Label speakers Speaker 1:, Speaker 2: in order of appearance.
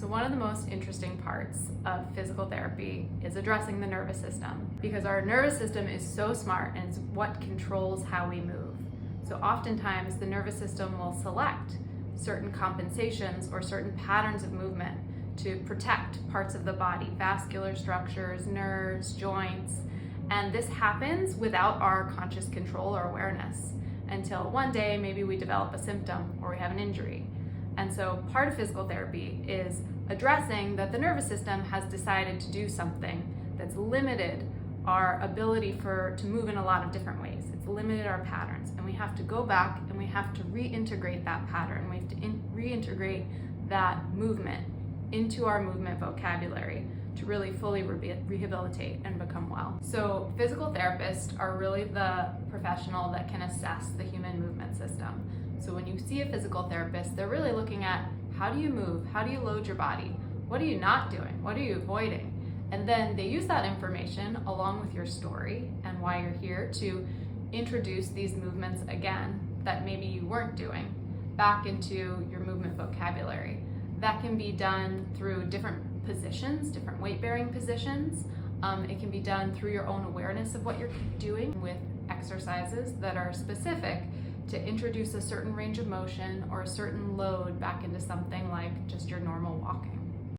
Speaker 1: So one of the most interesting parts of physical therapy is addressing the nervous system, because our nervous system is so smart and it's what controls how we move. So oftentimes the nervous system will select certain compensations or certain patterns of movement to protect parts of the body, vascular structures, nerves, joints, and this happens without our conscious control or awareness until one day maybe we develop a symptom or we have an injury. And so part of physical therapy is addressing that the nervous system has decided to do something that's limited our ability to move in a lot of different ways. It's limited our patterns, and we have to go back and we have to reintegrate that pattern. We have to reintegrate that movement into our movement vocabulary to really fully rehabilitate and become well. So physical therapists are really the professional that can assess the human movement system. So when you see a physical therapist, they're really looking at how do you move, how do you load your body, what are you not doing, what are you avoiding? And then they use that information along with your story and why you're here to introduce these movements again that maybe you weren't doing back into your movement vocabulary. That can be done through different positions, different weight-bearing positions. It can be done through your own awareness of what you're doing with exercises that are specific to introduce a certain range of motion or a certain load back into something like just your normal walking.